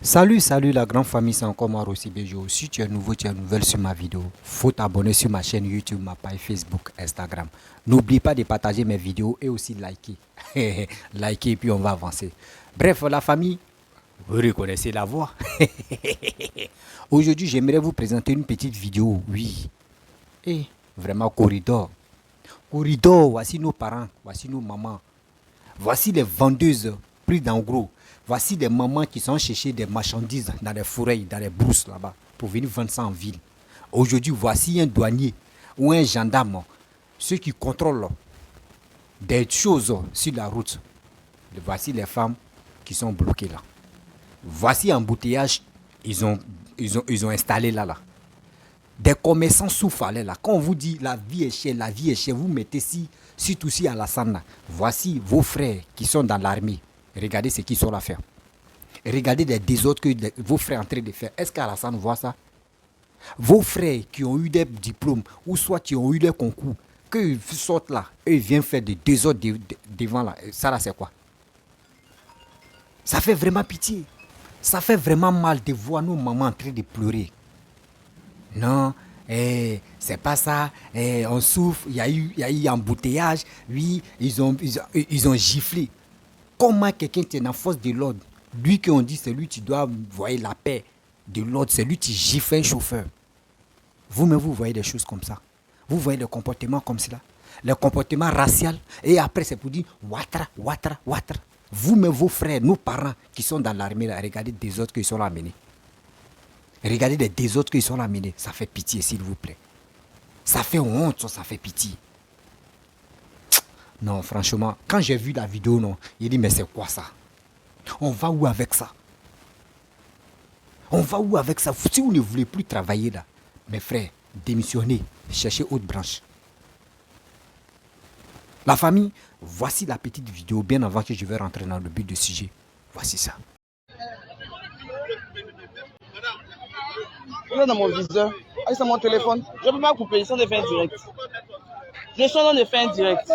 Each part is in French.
Salut la grande famille, c'est encore moi Rossi Bejo. Si tu es nouveau, tu es nouvelle sur ma vidéo, faut t'abonner sur ma chaîne YouTube, ma page Facebook, Instagram. N'oublie pas de partager mes vidéos et aussi liker. Liker et puis on va avancer. Bref, la famille, vous reconnaissez la voix. Aujourd'hui, j'aimerais vous présenter une petite vidéo, oui. Et vraiment corridor. Corridor, voici nos parents, voici nos mamans. Voici les vendeuses prises en gros. Voici des mamans qui sont chercher des marchandises dans les forêts, dans les brousses là-bas, pour venir vendre ça en ville. Aujourd'hui, voici un douanier ou un gendarme, ceux qui contrôlent des choses sur la route. Voici les femmes qui sont bloquées là. Voici l'embouteillage ils ont installé là. Des commerçants souffrent là. Quand on vous dit la vie est chère, vous mettez surtout si à la Sana. Voici vos frères qui sont dans l'armée. Regardez ce qu'ils sont là faire. Regardez les désordres que vos frères sont en train de faire. Est-ce qu'Alassane voit ça? Vos frères qui ont eu des diplômes ou soit qui ont eu des concours, qu'ils sortent là, eux viennent faire des désordres devant là. Ça là c'est quoi? Ça fait vraiment pitié. Ça fait vraiment mal de voir nos mamans en train de pleurer. Non, c'est pas ça. On souffre, il y a eu embouteillage. Oui, ils ont giflé. Comment quelqu'un qui est en force de l'ordre, lui qu'on dit c'est lui qui doit voir la paix de l'ordre, c'est lui qui gifle un chauffeur. Vous-même, vous voyez des choses comme ça. Vous voyez des comportements comme cela. Les comportements raciaux. Et après, c'est pour dire watra. Vous-même, vos frères, nos parents qui sont dans l'armée, regardez des autres qui sont là menés. Regardez les désordres qu'ils sont là menés. Ça fait pitié, s'il vous plaît. Ça fait honte, ça fait pitié. Non, franchement, quand j'ai vu la vidéo, non, il dit, mais c'est quoi ça? On va où avec ça? On va où avec ça? Si vous ne voulez plus travailler là, mes frères, démissionnez, cherchez autre branche. La famille, voici la petite vidéo, bien avant que je vais rentrer dans le but du sujet. Voici ça. Vous êtes dans mon viseur. Ah, c'est mon téléphone. Je ne peux pas couper, ils sont des faits directs. Je suis dans des faits directs.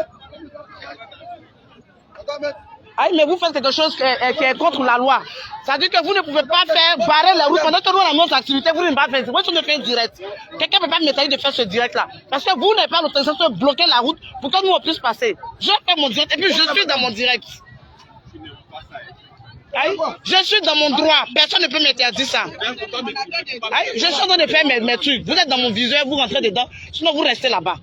Ah, mais vous faites quelque chose qui est contre la loi. Ça veut dire que vous ne pouvez pas faire barrer la route pendant que nous avons notre activité, vous ne pouvez pas faire. Moi, je suis fait direct. Quelqu'un ne peut pas m'étaler de faire ce direct-là. Parce que vous n'avez pas l'autorisation de bloquer la route pour que nous on puisse passer. Je fais mon direct et puis je suis dans mon direct. Aïe, je suis dans mon droit. Personne ne peut m'interdire ça. Aïe, je suis en train de faire mes trucs. Vous êtes dans mon visuel, vous rentrez dedans. Sinon, vous restez là-bas.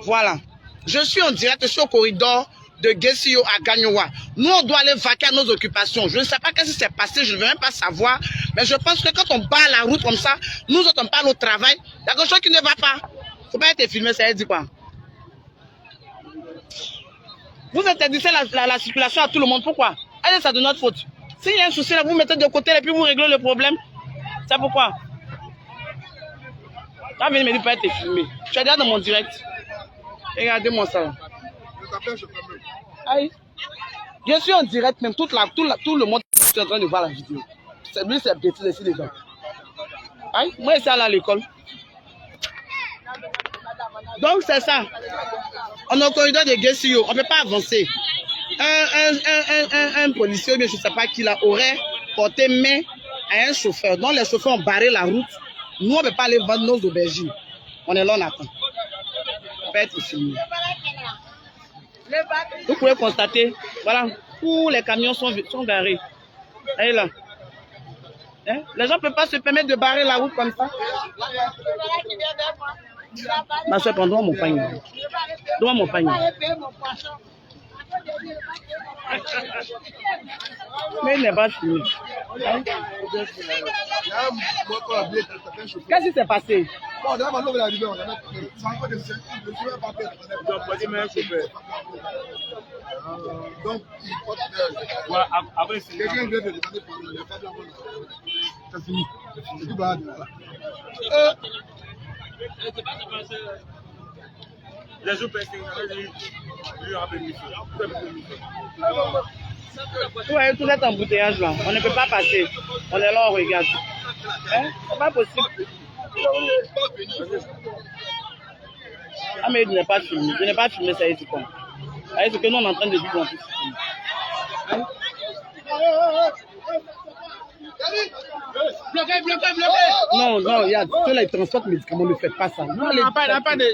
Voilà. Je suis en direct, je suis au corridor de Guessio à Gagnoua. Nous, on doit aller vaquer à nos occupations. Je ne sais pas ce qui s'est passé, je ne veux même pas savoir. Mais je pense que quand on barre la route comme ça, nous autres, on parle au travail. Il y a quelque chose qui ne va pas. Il ne faut pas être filmé, ça veut dire quoi? Vous interdisez la circulation à tout le monde. Pourquoi? Allez, c'est de notre faute. S'il y a un souci, là, vous mettez de côté et puis vous réglez le problème. C'est pourquoi? Ça vient de me dire pas être filmé. Je suis déjà dans mon direct. Regardez-moi ça. Aïe. Je suis en direct même. Tout le monde est en train de voir la vidéo. C'est lui, c'est petit, ici les gens. Aïe. Moi, je suis allé à l'école. Donc, c'est ça. On est au corridor de Guessio. On ne peut pas avancer. Un policier, mais je ne sais pas qui là, aurait porté main à un chauffeur. Donc, les chauffeurs ont barré la route. Nous, on ne peut pas aller vendre nos aubergines. On est là, on attend. On peut être filmé. Vous pouvez constater, voilà, tous les camions sont garés. Allez là. Hein? Les gens ne peuvent pas se permettre de barrer la route comme ça. Ma soeur, prends-moi mon panier. Donne-moi mon panier. Mais il n'est pas fini. Hein? Qu'est-ce qui s'est passé? Donc, quelqu'un vient de demander pour le pas de c'est fini. C'est tout bas. Les jours passés, lui rappelle ouais, tout cet embouteillage là, on ne peut pas passer. On est là, on regarde. Hein? C'est pas possible. Ah mais il n'est pas filmé. Je n'ai pas filmé, ça y est, c'est quoi? C'est ce que nous on est en train de vivre en plus. Hein? Bloquez. Non, il y a ceux là, ils transportent médicaments, ne faites pas ça. Non, Il n'y a pas de...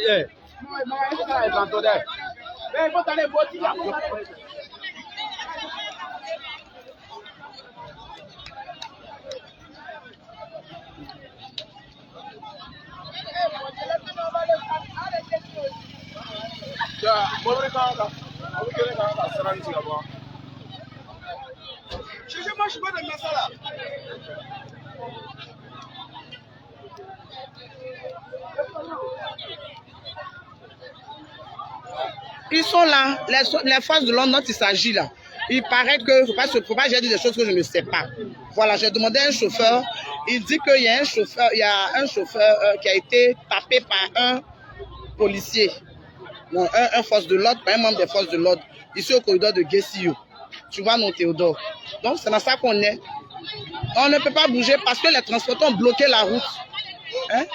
Ils sont là, les forces de l'ordre dont il s'agit là. Il paraît que, faut pas j'ai dit des choses que je ne sais pas. Voilà, j'ai demandé à un chauffeur, il dit qu'il y a un chauffeur, qui a été tapé par un policier, bon, un force de l'ordre, par un membre des forces de l'ordre, ici au corridor de Guessio. Tu vois, non, Théodore. Donc, c'est dans ça qu'on est. On ne peut pas bouger parce que les transporteurs ont bloqué la route. Hein?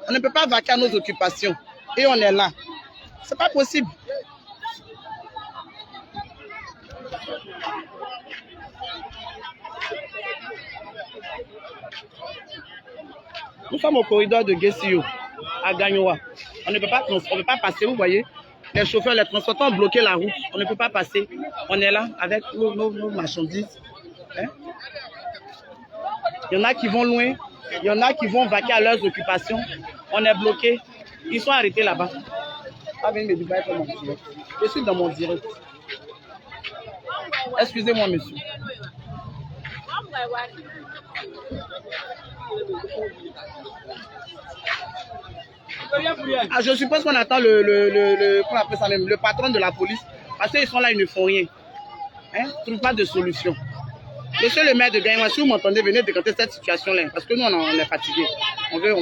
On ne peut pas vaquer à nos occupations. Et on est là. C'est pas possible. Nous sommes au corridor de Guessio, à Gagnoa. On ne peut pas passer, vous voyez. Les chauffeurs, les transporteurs ont bloqué la route. On ne peut pas passer. On est là avec nos marchandises. Hein? Il y en a qui vont loin. Il y en a qui vont vaquer à leurs occupations. On est bloqué. Ils sont arrêtés là-bas. Je suis dans mon direct. Excusez-moi, monsieur. Ah, je suppose qu'on attend le patron de la police. Parce qu'ils sont là, ils ne font rien. Hein? Ils ne trouvent pas de solution. Monsieur le maire de Gagnoa, si vous m'entendez, venez décanter cette situation-là. Parce que nous, on est fatigués. On veut.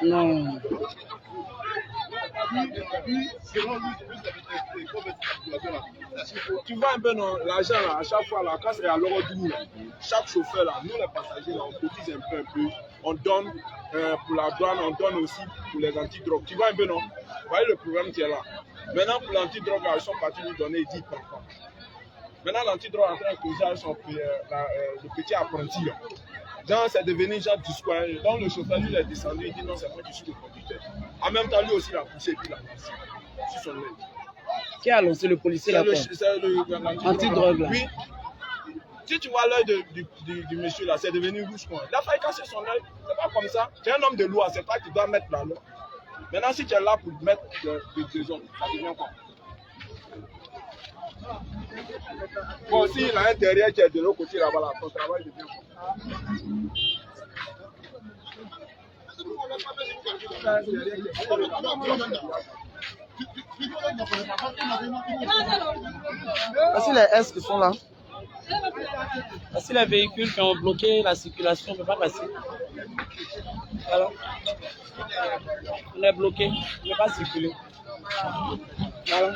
Non. Tu vois un peu l'argent là, à chaque fois là, quand c'est à l'euro du nous, chaque chauffeur là, nous les passagers là, on cotise un peu. On donne pour la douane, on donne aussi pour les antidrogues. Tu vois un peu non? Vous voyez le programme qui est là. Maintenant pour l'antidrogue, ils sont partis nous donner 10 parfois. Maintenant l'antidrogue est en train de causer le petit apprenti là. Genre, c'est devenu genre du square. Donc le chauffeur lui est descendu, il dit non, c'est moi qui suis le conducteur. En même temps, lui aussi il a poussé et puis il a passé sur son aile. Qui a lancé le policier là? C'est le antidrogue là. Oui. Si tu vois l'œil du monsieur là, c'est devenu rouge quoi. Il a failli casser son œil. C'est pas comme ça. Tu es un homme de loi, c'est pas que tu dois mettre la loi. Maintenant, si tu es là pour mettre des hommes, ça devient quoi? Bon, s'il a un derrière qui est de l'autre côté là-bas, ton travail devient quoi? Voici les S qui sont là. Voici les véhicules qui ont bloqué la circulation, on ne peut pas passer. Voilà. On est bloqué, on ne peut pas circuler. Voilà.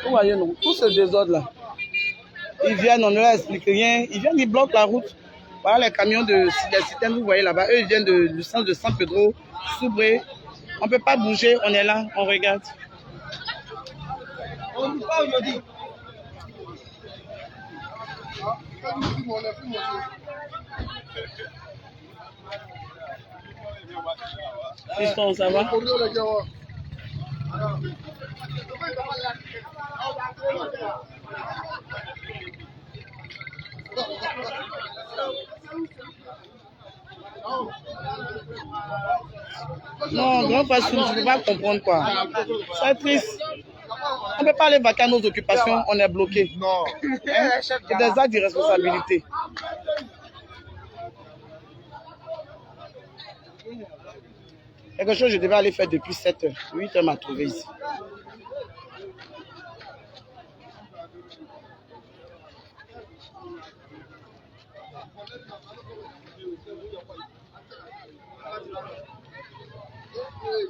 Vous voyez, non, tout ce désordre-là, ils viennent, on ne leur explique rien, ils viennent, ils bloquent la route. Voilà les camions des systèmes, vous voyez là-bas, eux ils viennent du centre de San Pedro, Soubré. On ne peut pas bouger, on est là, on regarde. On ne peut pas aujourd'hui. Fiston, ça va? Non, grand patron, je ne peux pas comprendre quoi. C'est triste. On ne peut pas aller vaquer à nos occupations, on est bloqué. Non. Hein? C'est des actes d'irresponsabilité. Quelque chose que je devais aller faire depuis 7 heures. 8 heures m'a trouvé ici.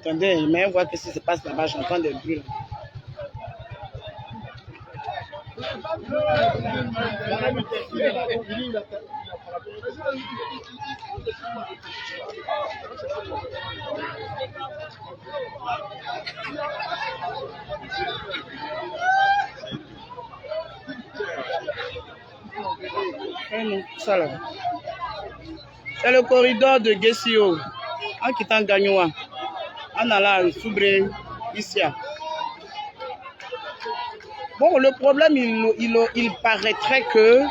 Attendez, mais voir qu'est-ce qui se passe là-bas, j'entends des bruits. Là. Ça là. C'est le corridor de Guessio. En quittant Gagnoua. En allant à Soubré, ici. Bon, le problème, il paraîtrait que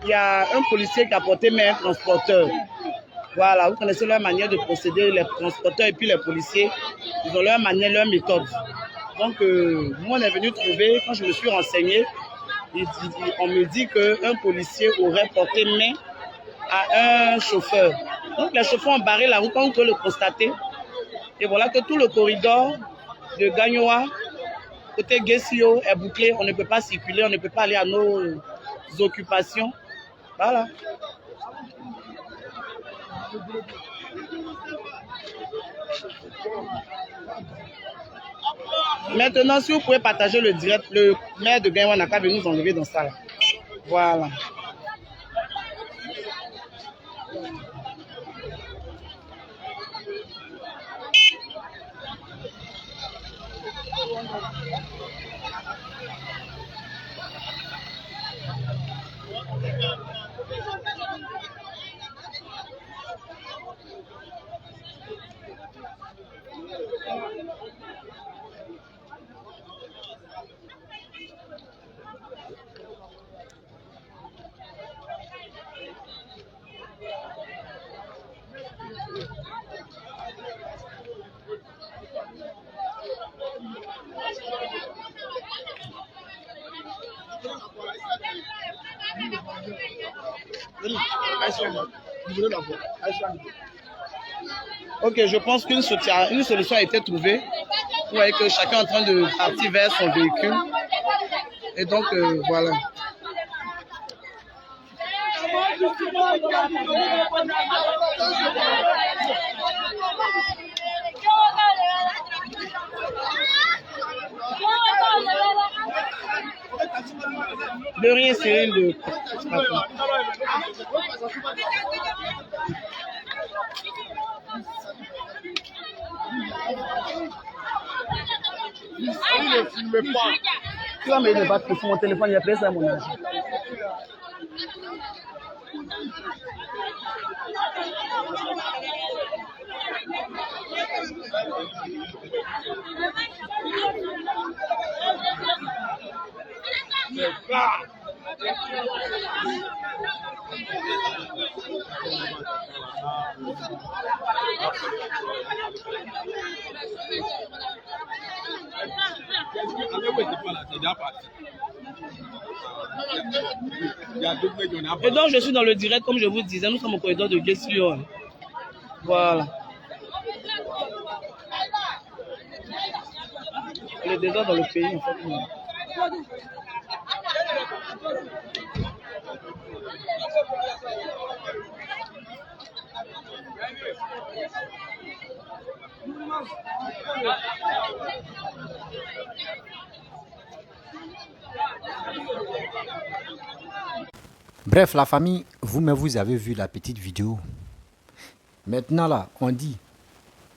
il y a un policier qui a porté main à un transporteur. Voilà, vous connaissez leur manière de procéder, les transporteurs et puis les policiers, ils ont leur manière, leur méthode. Donc, moi, on est venu trouver, quand je me suis renseigné, on me dit qu'un policier aurait porté main à un chauffeur. Donc, les chauffeurs ont barré la route, comme on peut le constater. Et voilà que tout le corridor de Gagnoua, côté Guessio, est bouclé. On ne peut pas circuler, on ne peut pas aller à nos occupations. Voilà. Maintenant, si vous pouvez partager le direct, le maire de Gagnoua n'a qu'à venir nous enlever dans ça. Là. Voilà. Ok, je pense qu'une solution a été trouvée. Vous voyez que chacun est en train de partir vers son véhicule. Et donc, voilà. De rien, Cyril. De... Tu vas me le battre sur mon téléphone, il y a ça à mon âge. Et donc je suis dans le direct, comme je vous disais, nous sommes au corridor de Guessio. Voilà. Le désordre dans le pays, en fait. Bref, la famille, vous avez vu la petite vidéo. Maintenant, là, on dit,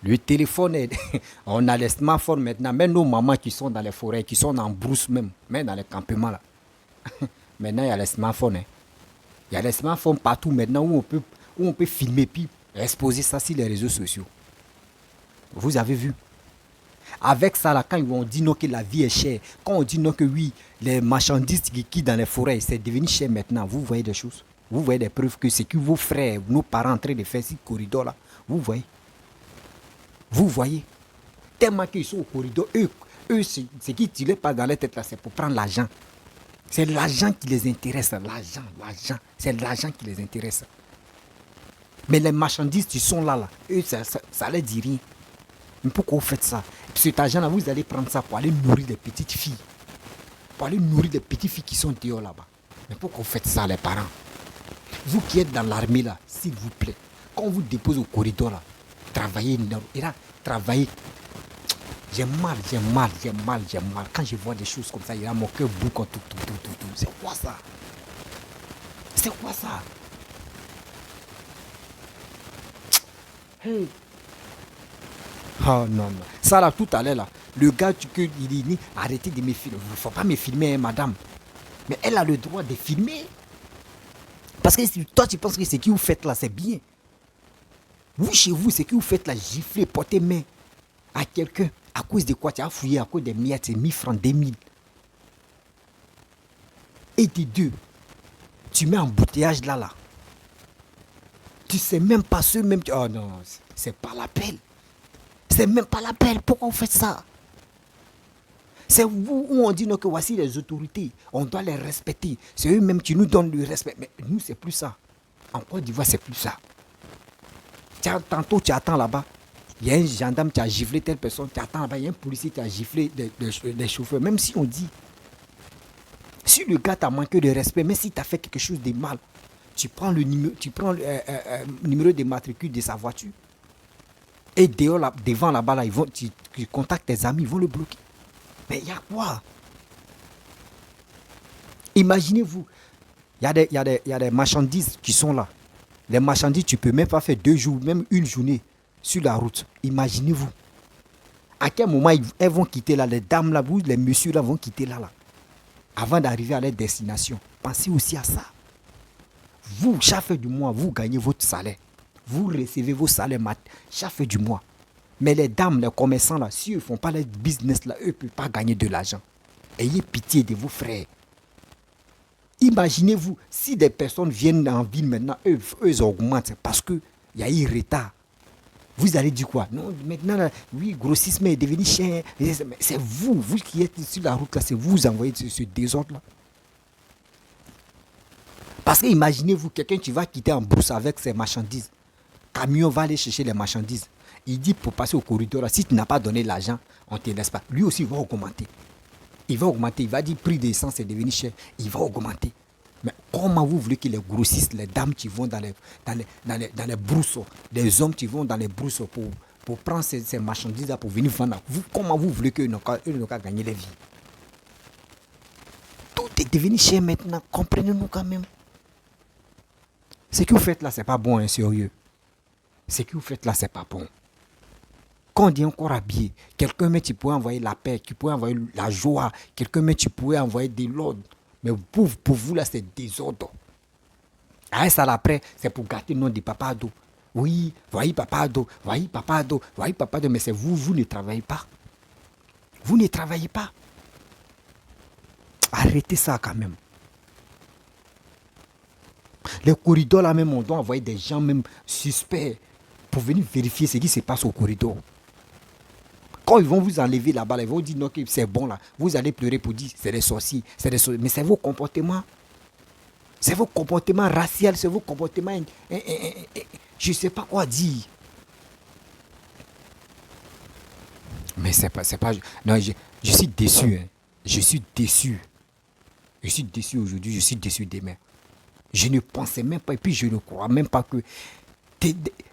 le téléphone, on a les smartphones maintenant. Même nos mamans qui sont dans les forêts, qui sont en brousse même dans les campements, là. Maintenant, il y a les smartphones. Hein. Il y a les smartphones partout maintenant où on peut filmer puis exposer ça sur les réseaux sociaux. Vous avez vu? Avec ça, là, quand ils vont dire non, que la vie est chère, quand on dit non, que oui, les marchandises qui quittent dans les forêts, c'est devenu cher maintenant, vous voyez des choses. Vous voyez des preuves que c'est que vos frères, nos parents en train de faire ce corridor-là. Vous voyez. Vous voyez. Tellement qu'ils sont au corridor, eux ce qui tirent pas dans la tête, là, c'est pour prendre l'argent. C'est l'argent qui les intéresse. L'argent. C'est l'argent qui les intéresse. Mais les marchandises qui sont là, eux, ça les dit rien. Mais pourquoi vous faites ça? Cet argent-là, vous allez prendre ça pour aller nourrir des petites filles. Pour aller nourrir des petites filles qui sont dehors là-bas. Mais pourquoi vous faites ça, les parents? Vous qui êtes dans l'armée là, s'il vous plaît, quand on vous dépose au corridor là, travaillez. J'ai mal, j'ai mal, j'ai mal, j'ai mal. Quand je vois des choses comme ça, il y a mon cœur boucan tout. C'est quoi ça? C'est quoi ça? Hey. Oh non. Ça là, tout à l'heure là, le gars il dit arrêtez de me filmer. Il ne faut pas me filmer, hein, madame. Mais elle a le droit de filmer. Parce que toi, tu penses que ce que vous faites là, c'est bien. Vous, chez vous, ce que vous faites là, gifler, porter main à quelqu'un. À cause de quoi? Tu as fouillé à cause des miettes, c'est 1000 francs, 2000. Et de deux, tu mets un embouteillage là. Tu sais même pas ce même. Oh non, c'est pas la peine. C'est même pas la peine. Pourquoi vous faites ça? C'est vous où on dit non, que voici les autorités. On doit les respecter. C'est eux-mêmes qui nous donnent le respect. Mais nous, c'est plus ça. En Côte d'Ivoire, c'est plus ça. Tantôt, tu attends là-bas. Il y a un gendarme qui a giflé telle personne. Tu attends là-bas. Il y a un policier qui a giflé des chauffeurs. Même si on dit, si le gars t'a manqué de respect, même si tu as fait quelque chose de mal, tu prends le numéro de matricule de sa voiture. Et dehors, là, devant là-bas, là, tu contactes tes amis, ils vont le bloquer. Mais il y a quoi? Imaginez-vous, il y a des marchandises qui sont là. Les marchandises, tu ne peux même pas faire 2 jours, même une journée sur la route. Imaginez-vous. À quel moment elles vont quitter là, les dames là, les messieurs là vont quitter là, avant d'arriver à leur destination. Pensez aussi à ça. Vous, chaque fin du mois, vous gagnez votre salaire. Vous recevez vos salaires chaque fin du mois. Mais les dames, les commerçants là, si eux ne font pas leur business là, eux ne peuvent pas gagner de l'argent. Ayez pitié de vos frères. Imaginez-vous, si des personnes viennent en ville maintenant, eux augmentent parce qu'il y a eu retard. Vous allez dire quoi? Non, maintenant, là, oui, grossisme est devenu cher. C'est vous qui êtes sur la route là, c'est vous envoyez ce désordre là. Parce que imaginez-vous, quelqu'un qui va quitter en brousse avec ses marchandises. Camion va aller chercher les marchandises. Il dit pour passer au corridor, là, si tu n'as pas donné l'argent, on ne te laisse pas. Lui aussi, il va augmenter. Il va dire prix d'essence est devenu cher. Il va augmenter. Mais comment vous voulez que les grossistes, les dames qui vont dans les brousseaux, les hommes qui vont dans les brousseaux pour prendre ces marchandises-là pour venir vendre, comment vous voulez qu'eux n'ont qu'à gagner les vies? Tout est devenu cher maintenant. Comprenez-nous quand même. Ce que vous faites là, c'est pas bon, hein, sérieux. Ce que vous faites là, c'est pas bon. Quand on dit encore habillé, quelqu'un, mais tu pourrais envoyer la paix, tu pourrais envoyer la joie, quelqu'un, mais tu pourrais envoyer de l'ordre. Mais pour vous, là, c'est désordre. Ah, ça, là, après, c'est pour gâter le nom de Papa Ado. Oui, voyez Papa Ado, voyez Papa Ado, voyez Papa Ado, mais c'est vous ne travaillez pas. Vous ne travaillez pas. Arrêtez ça quand même. Les corridors, là, même, on doit envoyer des gens, même suspects, pour venir vérifier ce qui se passe au corridor. Quand ils vont vous enlever là-bas, ils vont dire non, que c'est bon là. Vous allez pleurer pour dire c'est des sorciers. Mais c'est vos comportements. C'est vos comportements raciaux, c'est vos comportements. Je ne sais pas quoi dire. Mais c'est pas. Non, je suis déçu. Hein. Je suis déçu. Je suis déçu aujourd'hui, je suis déçu demain. Je ne pensais même pas, et puis je ne crois même pas que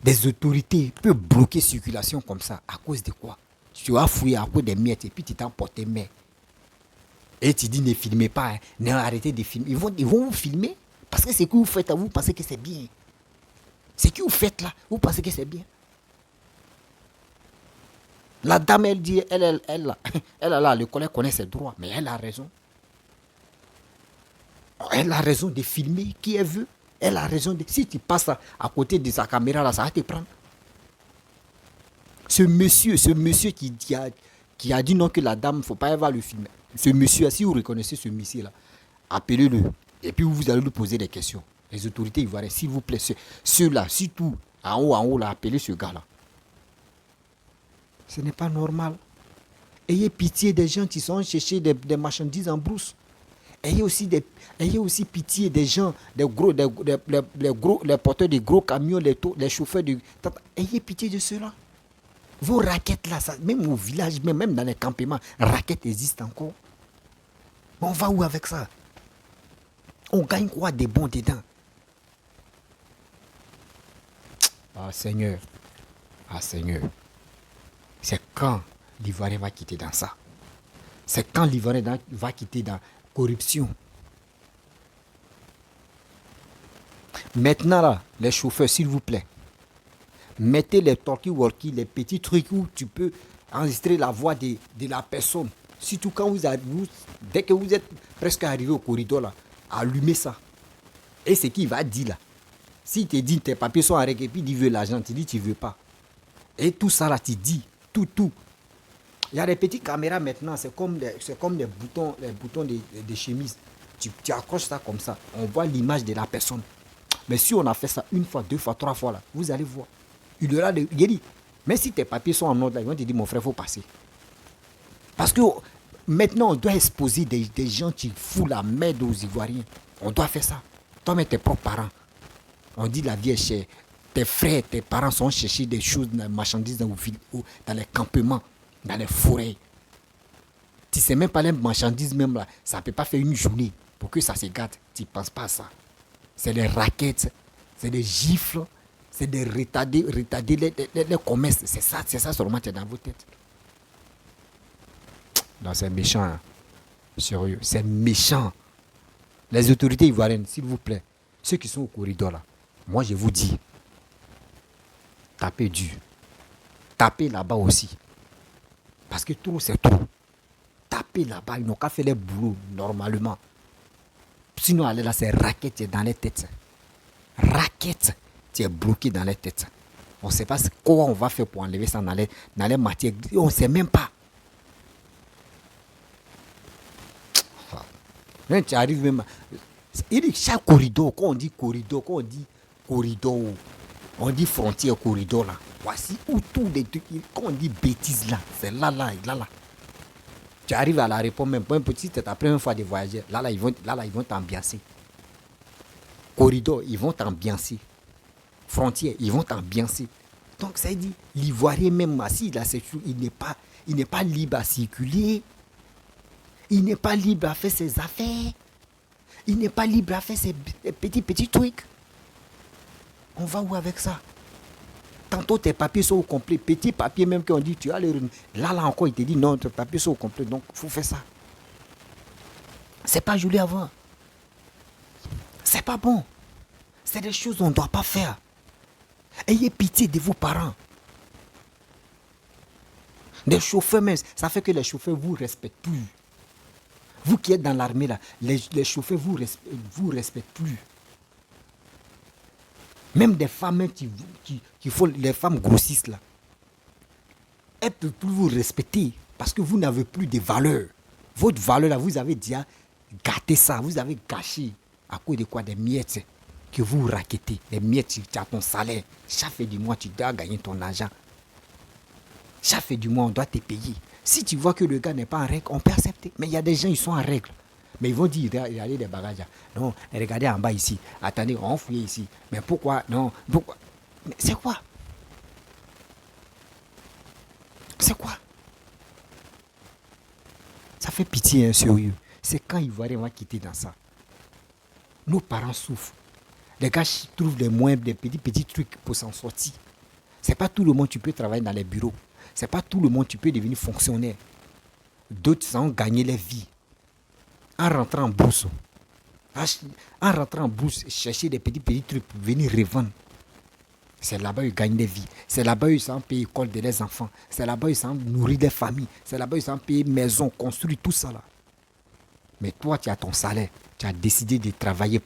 des autorités peuvent bloquer circulation comme ça. À cause de quoi? Tu as fouillé à cause des miettes et puis tu t'en porté main. Et tu dis ne filmez pas, hein. Non, arrêtez de filmer. Ils vont vous filmer parce que ce que vous faites, vous pensez que c'est bien. Ce que vous faites là, vous pensez que c'est bien. La dame, elle dit, elle le collègue connaît ses droits, mais elle a raison. Elle a raison de filmer qui elle veut. Elle a raison de... Si tu passes à côté de sa caméra, là, ça va te prendre. Ce monsieur qui a dit non que la dame, il ne faut pas avoir le filmer. Ce monsieur, si vous reconnaissez ce monsieur-là, appelez-le. Et puis vous allez lui poser des questions. Les autorités ivoiriennes, s'il vous plaît, ceux-là, surtout en haut, là, appelez ce gars-là. Ce n'est pas normal. Ayez pitié des gens qui sont chercher des marchandises en brousse. Ayez aussi pitié des gens, les porteurs de gros camions, les chauffeurs de... Ayez pitié de ceux-là. Vos raquettes là, même au village, même dans les campements, raquettes existent encore. On va où avec ça? On gagne quoi des bons dedans? Ah Seigneur. C'est quand l'Ivoirien va quitter dans ça. C'est quand l'Ivoirien va quitter dans corruption. Maintenant, là, les chauffeurs, s'il vous plaît, mettez les talkie-walkie, les petits trucs où tu peux enregistrer la voix de la personne. Surtout quand dès que vous êtes presque arrivé au corridor, là, allumez ça. Et ce qu'il va dire là. S'il te dit tes papiers sont en règle et puis il veut l'argent, tu dis tu ne veux pas. Et tout ça là, tu dis, tout. Il y a des petites caméras maintenant, c'est comme les boutons des chemises. Tu accroches ça comme ça, on voit l'image de la personne. Mais si on a fait ça une fois, deux fois, trois fois, là, vous allez voir. Il dit, mais si tes papiers sont en ordre, là, ils vont te dire, mon frère, il faut passer. Parce que maintenant, on doit exposer des gens qui foutent la merde aux Ivoiriens. On doit faire ça. Toi-même, tes propres parents. On dit la vie est chère. Tes frères, tes parents sont chercher des choses, des marchandises dans les campements, dans les forêts. Tu ne sais même pas les marchandises même là. Ça ne peut pas faire une journée pour que ça se gâte. Tu ne penses pas à ça. C'est des raquettes, c'est des gifles, c'est des retarder les commerces. C'est ça seulement qui est dans vos têtes. Non, c'est méchant. Hein. Sérieux, c'est méchant. Les autorités ivoiriennes, s'il vous plaît, ceux qui sont au corridor là, moi je vous dis, tapez dur. Tapez là-bas aussi. Parce que trop, c'est trop. Tapez là-bas, ils n'ont qu'à faire les boulots normalement. Sinon, aller là, c'est raquette, tu es dans les têtes. Raquette, tu es bloqué dans les têtes. On ne sait pas quoi on va faire pour enlever ça dans les matières. On ne sait même pas. Même tu arrives même. Il dit chaque corridor, quand on dit corridor, on dit frontière corridor là. Voici où tous les trucs. Quand on dit bêtises là, c'est là. Tu arrives à la réponse même. Pour un petit, c'est ta première fois de voyager. Là, ils vont t'ambiancer. Corridor, ils vont t'ambiancer. Frontière, ils vont t'ambiancer. Donc, ça dit, l'Ivoirien même assis, là, il n'est pas libre à circuler. Il n'est pas libre à faire ses affaires. Il n'est pas libre à faire ses petits trucs. On va où avec ça? Tantôt tes papiers sont au complet. Petits papiers même qu'on dit tu as les... Là encore il te dit non, tes papiers sont au complet. Donc il faut faire ça. C'est pas joli à voir. C'est pas bon. C'est des choses qu'on ne doit pas faire. Ayez pitié de vos parents. Les chauffeurs même, ça fait que les chauffeurs vous respectent plus. Vous qui êtes dans l'armée là, les chauffeurs vous respectent plus. Même des femmes qui font, les femmes grossistes là, elles ne peuvent plus vous respecter parce que vous n'avez plus de valeur. Votre valeur là, vous avez déjà gâté ça, vous avez gâché à cause de quoi? Des miettes que vous raquettez, des miettes, tu as ton salaire. Chaque fin du mois, tu dois gagner ton argent. Chaque fin du mois, on doit te payer. Si tu vois que le gars n'est pas en règle, on peut accepter. Mais il y a des gens, ils sont en règle. Mais ils vont dire, il y a des bagages. Non, regardez en bas ici. Attendez, on fouille ici. Mais pourquoi? Non, pourquoi? Mais c'est quoi? C'est quoi? Ça fait pitié, hein, sérieux. C'est quand Ivoirien va quitter dans ça. Nos parents souffrent. Les gars trouvent des moyens, des petits trucs pour s'en sortir. C'est pas tout le monde qui peut travailler dans les bureaux. C'est pas tout le monde qui peut devenir fonctionnaire. D'autres ont gagné leur vie. En rentrant en bourse. En rentrant en bourse, chercher des petits trucs pour venir revendre. C'est là-bas qu'ils gagnent des vies. C'est là-bas qu'ils savent payer l'école de leurs enfants. C'est là-bas qu'ils savent nourrir des familles. C'est là-bas qu'ils savent payer maison, construire tout ça là. Mais toi, tu as ton salaire. Tu as décidé de travailler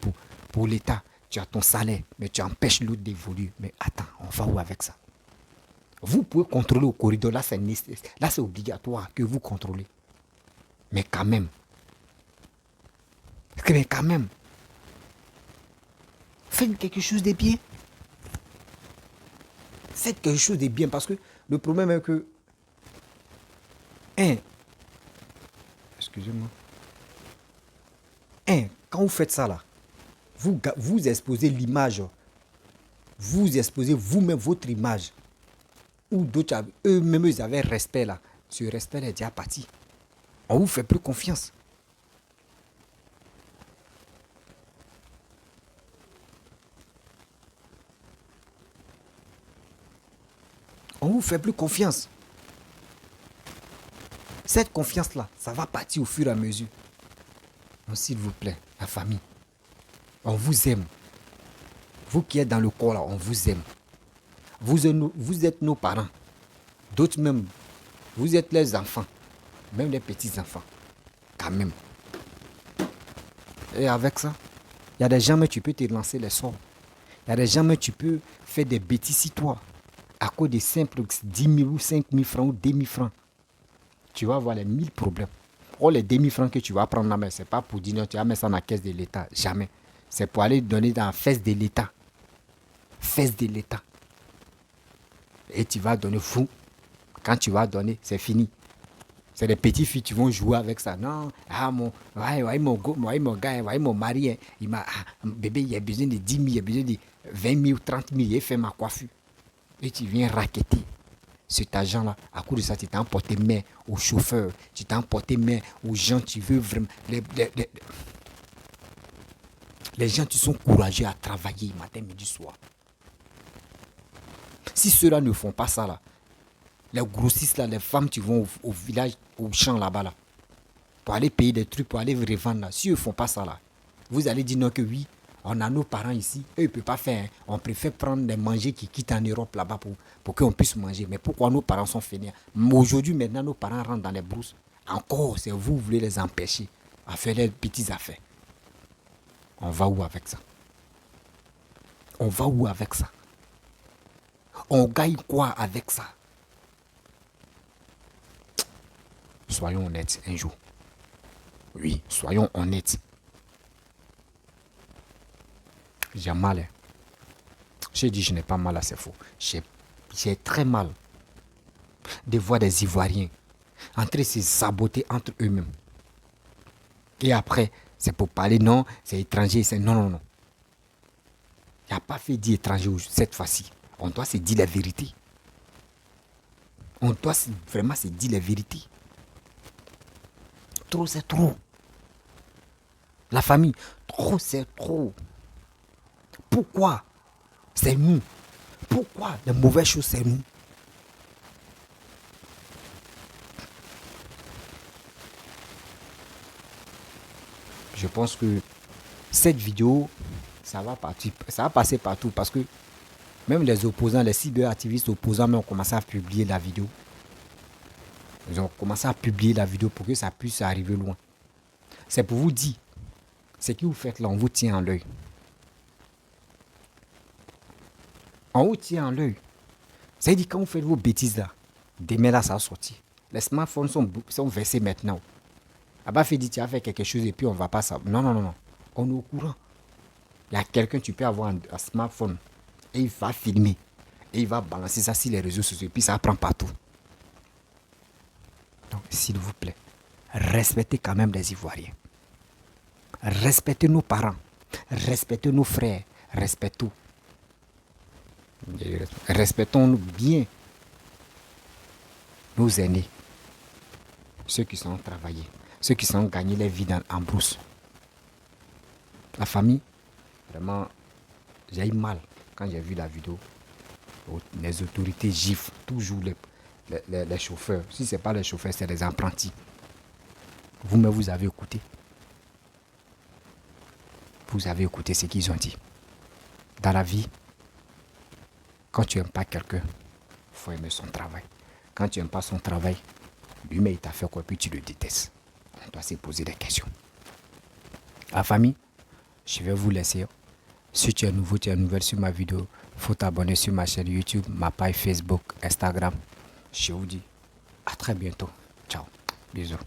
pour l'État. Tu as ton salaire, mais tu empêches l'autre d'évoluer. Mais attends, on va où avec ça? Vous pouvez contrôler au corridor. Là, c'est obligatoire que vous contrôlez. Mais quand même. Faites quelque chose de bien. Faites quelque chose de bien. Parce que le problème est que... Excusez-moi. Quand vous faites ça là, vous exposez l'image. Vous exposez vous-même votre image. Ou d'autres, eux-mêmes, ils avaient respect là. Ce respect là est déjà parti. On vous fait plus confiance. On vous fait plus confiance. Cette confiance-là, ça va partir au fur et à mesure. Donc, s'il vous plaît, la famille, on vous aime. Vous qui êtes dans le corps là, on vous aime. Vous êtes nos parents. D'autres même, vous êtes les enfants. Même les petits-enfants. Quand même. Et avec ça, il y a des gens, mais tu peux te lancer les sorts. Il y a des gens, mais tu peux faire des bêtises sur toi. À cause de simples 10 000 ou 5 000 francs ou 2 000 francs. Tu vas avoir les 1000 problèmes. Oh, les 2 000 francs que tu vas prendre là, mais ce n'est pas pour dire non, tu vas mettre ça dans la caisse de l'État. Jamais. C'est pour aller donner dans la fesse de l'État. Fesse de l'État. Et tu vas donner fou. Quand tu vas donner, c'est fini. C'est des petites filles qui vont jouer avec ça. Non, mon gars, mon mari, bébé, il a besoin de 10 000, il a besoin de 20 000, 30 000, il fait ma coiffure. Et tu viens raqueter cet argent-là. À cause de ça, tu t'es emporté main aux chauffeurs, tu t'es emporté main aux gens qui veulent vraiment. Les gens qui sont courageux à travailler matin, midi, soir. Si ceux-là ne font pas ça, là, les grossistes, là, les femmes qui vont au village, au champ là-bas, là, pour aller payer des trucs, pour aller revendre, là, si eux ne font pas ça, là, vous allez dire non que oui, on a nos parents ici, eux ils ne peuvent pas faire, hein. On préfère prendre des manger qui quittent en Europe là-bas pour qu'on puisse manger. Mais pourquoi nos parents sont fainéants? Mais aujourd'hui, maintenant, nos parents rentrent dans les brousses. Encore, c'est vous voulez les empêcher à faire leurs petites affaires. On va où avec ça? On va où avec ça? On gagne quoi avec ça? Soyons honnêtes un jour. Oui, soyons honnêtes. J'ai mal. Hein. J'ai dit je n'ai pas mal, c'est faux. J'ai très mal de voir des Ivoiriens en train de se saboter entre eux-mêmes. Et après, c'est pour parler, non, c'est étranger, c'est non. Il n'y a pas fait dire étranger cette fois-ci. On doit se dire la vérité. On doit vraiment se dire la vérité. Trop, c'est trop. La famille, trop, c'est trop. Pourquoi c'est nous? Pourquoi les mauvaises choses, c'est nous? Je pense que cette vidéo, ça va passer partout parce que même les opposants, les cyberactivistes opposants, même ont commencé à publier la vidéo. Ils ont commencé à publier la vidéo pour que ça puisse arriver loin. C'est pour vous dire, ce que vous faites là, on vous tient en l'œil. On vous tient en l'œil. C'est-à-dire quand vous faites vos bêtises là, demain là, ça va sortir. Les smartphones sont versés maintenant. Abba fait dit, tu as fait quelque chose et puis on ne va pas savoir. Non. On est au courant. Il y a quelqu'un, tu peux avoir un smartphone et il va filmer. Et il va balancer ça sur les réseaux sociaux et puis ça prend partout. Donc, s'il vous plaît, respectez quand même les Ivoiriens. Respectez nos parents. Respectez nos frères. Respectons. Respectons bien nos aînés. Ceux qui sont travaillés. Ceux qui sont gagnés les vies en brousse. La famille, vraiment, j'ai eu mal quand j'ai vu la vidéo. Les autorités giflent toujours les chauffeurs. Si ce n'est pas les chauffeurs, c'est les apprentis. Vous-même, vous avez écouté. Vous avez écouté ce qu'ils ont dit. Dans la vie, quand tu n'aimes pas quelqu'un, il faut aimer son travail. Quand tu n'aimes pas son travail, lui-même il t'a fait quoi, puis tu le détestes. On doit se poser des questions. La famille, je vais vous laisser. Si tu es nouveau, tu es nouvelle sur ma vidéo, il faut t'abonner sur ma chaîne YouTube, ma page Facebook, Instagram. Je vous dis à très bientôt. Ciao. Bisous.